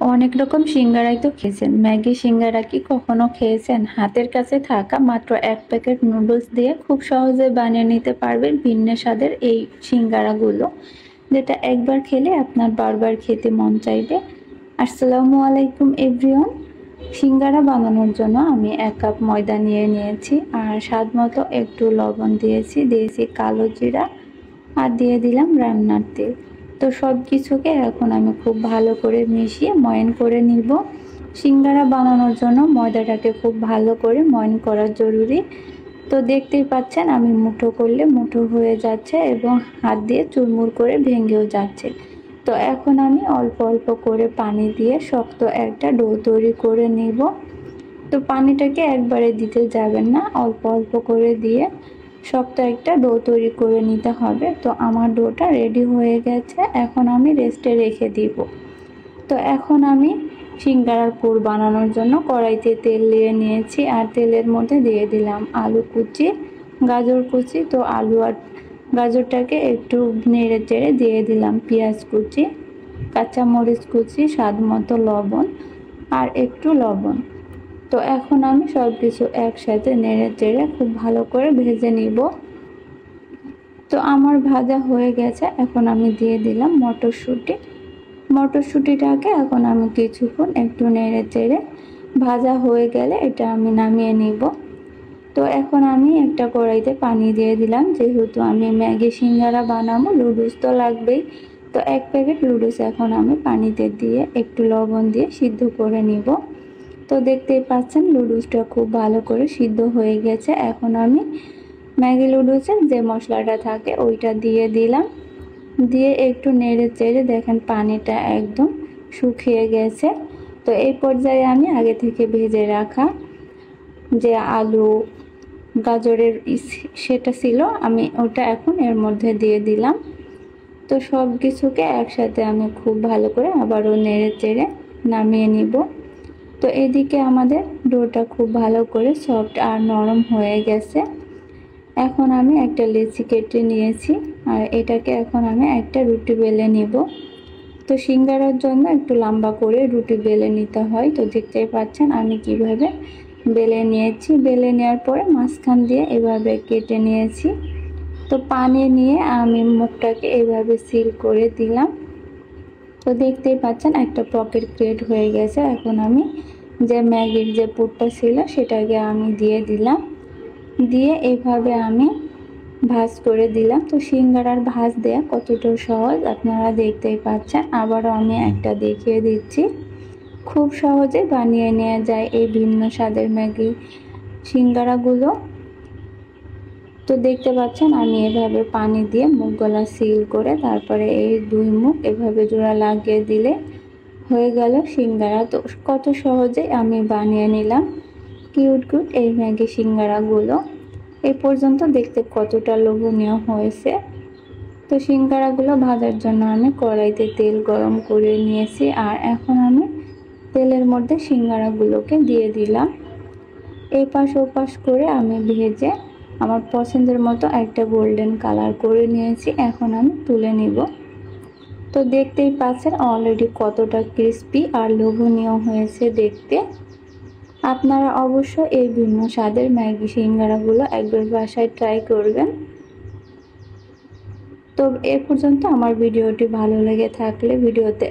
অনেক রকম সিঙ্গারাই তো খেয়েছেন, ম্যাগি সিঙ্গারা কি কখনো খেয়েছেন? হাতের কাছে থাকা মাত্র এক প্যাকেট নুডলস দিয়ে খুব সহজে বানিয়ে নিতে পারবেন ভিন্ন স্বাদের এই সিঙ্গারাগুলো, যেটা একবার খেলে আপনার বারবার খেতে মন চাইবে। আসসালামু আলাইকুম এভরিওয়ান। সিঙ্গারা বানানোর জন্য আমি 1 কাপ ময়দা নিয়েছি আর স্বাদ মতো একটু লবণ দিয়েছি কালো জিরা আর দিয়ে দিলাম রান্নার তেল। তো সব কিছুকে এখন আমি খুব ভালো করে মিশিয়ে ময়ান করে নিব। সিঙ্গারা বানানোর জন্য ময়দাটাকে খুব ভালো করে ময়ান করা জরুরি। তো দেখতেই পাচ্ছেন আমি মুঠো করলে মুঠো হয়ে যাচ্ছে এবং হাত দিয়ে চুরমুর করে ভেঙেও যাচ্ছে। তো এখন আমি অল্প অল্প করে পানি দিয়ে শক্ত একটা ডো তৈরি করে নিব। তো পানিটাকে একবারে দিতে যাবেন না, অল্প অল্প করে দিয়ে শক্ত একটা ডো তৈরি করে নিতে হবে। তো আমার ডোটা রেডি হয়ে গেছে, এখন আমি রেস্টে রেখে দিব। তো এখন আমি সিঙ্গারার পুর বানানোর জন্য কড়াইতে তেল দিয়ে নিয়েছি আর তেলের মধ্যে দিয়ে দিলাম আলু কুচি, গাজর কুচি। তো আলু আর গাজরটাকে একটু নেড়ে চেড়ে দিয়ে দিলাম পেঁয়াজ কুচি, কাঁচামরিচ কুচি, স্বাদ মতো লবণ আর একটু লবণ। তো এখন আমি সব কিছু একসাথে নেড়ে চেড়ে খুব ভালো করে ভেজে নিব। তো আমার ভাজা হয়ে গেছে, এখন আমি দিয়ে দিলাম মটরশুঁটি। মটরশুঁটিটাকে এখন আমি কিছুক্ষণ একটু নেড়ে চেড়ে ভাজা হয়ে গেলে এটা আমি নামিয়ে নিব। তো এখন আমি একটা কড়াইতে পানি দিয়ে দিলাম, যেহেতু আমি ম্যাগি সিঙ্গারা বানাবো নুডলস তো লাগবেই। তো 1 প্যাকেট নুডলস এখন আমি পানিতে দিয়ে একটু লবণ দিয়ে সিদ্ধ করে নিব। তো দেখতেই পাচ্ছেন নুডলসটা খুব ভালো করে সিদ্ধ হয়ে গেছে। এখন আমি ম্যাগি নুডলসের যে মশলাটা থাকে ওইটা দিয়ে দিলাম, দিয়ে একটু নেড়ে চেড়ে দেখেন পানিটা একদম শুকিয়ে গেছে। তো এই পর্যায়ে আমি আগে থেকে ভেজে রাখা যে আলু গাজরের সেটা ছিল, আমি ওটা এখন এর মধ্যে দিয়ে দিলাম। তো সব কিছুকে একসাথে আমি খুব ভালো করে আবারও নেড়ে চেড়ে নামিয়ে নিব। তো এদিকে আমাদের ডোটা খুব ভালো করে সফট আর নরম হয়ে গেছে। এখন আমি একটা লেচি কেটে নিয়েছি আর এটাকে এখন আমি একটা রুটি বেলে নিব। তো সিঙ্গারার জন্য একটু লম্বা করে রুটি বেলে নিতে হয়। তো দেখতেই পাচ্ছেন আমি কিভাবে বেলে নিয়েছি। বেলে নেওয়ার পরে মাঝখান দিয়ে এভাবে কেটে নিয়েছি। তো পানি নিয়ে আমি মুখটাকে এভাবে সিল করে দিলাম। তো দেখতেই পাচ্ছেন একটা পকেট ক্রিয়েট হয়ে গেছে। এখন আমি যে ম্যাগির যে পুরটা ছিল সেটাকে আমি দিয়ে দিলাম, দিয়ে এভাবে আমি ভাঁজ করে দিলাম। তো সিঙ্গারার ভাঁজ দেয়া কতটা সহজ আপনারা দেখতেই পাচ্ছেন। আবারও আমি একটা দেখিয়ে দিচ্ছি, খুব সহজে বানিয়ে নেওয়া যায় এই ভিন্ন স্বাদের ম্যাগি সিঙ্গারাগুলো। তো দেখতে পাচ্ছেন আমি এভাবে পানি দিয়ে মুখগুলা সিল করে তারপরে এই 2 মুখ এভাবে জোড়া লাগিয়ে দিলে হয়ে গেল সিঙ্গারা। তো কত সহজে আমি বানিয়ে নিলাম কিউট এই ম্যাগি সিঙ্গারাগুলো। এই পর্যন্ত দেখতে কতটা লোভনীয় হয়েছে। তো সিঙ্গারাগুলো ভাজার জন্য আমি কড়াইতে তেল গরম করে নিয়েছি আর এখন আমি তেলের মধ্যে সিঙ্গারাগুলোকে দিয়ে দিলাম। এপাশ ওপাশ করে আমি ভেজে আমার পছন্দের মতো একটা গোল্ডেন কালার করে নিয়েছি, এখন আমি তুলে নিব। তো দেখতেই পাচ্ছেন অলরেডি কতটা ক্রিস্পি আর লোভনীয় হয়েছে দেখতে। আপনারা অবশ্যই এই ভিন্ন স্বাদের ম্যাগি সিঙ্গারাগুলো একবার বাসায় ট্রাই করবেন। তো এ পর্যন্ত আমার ভিডিওটি ভালো লেগে থাকলে ভিডিওতে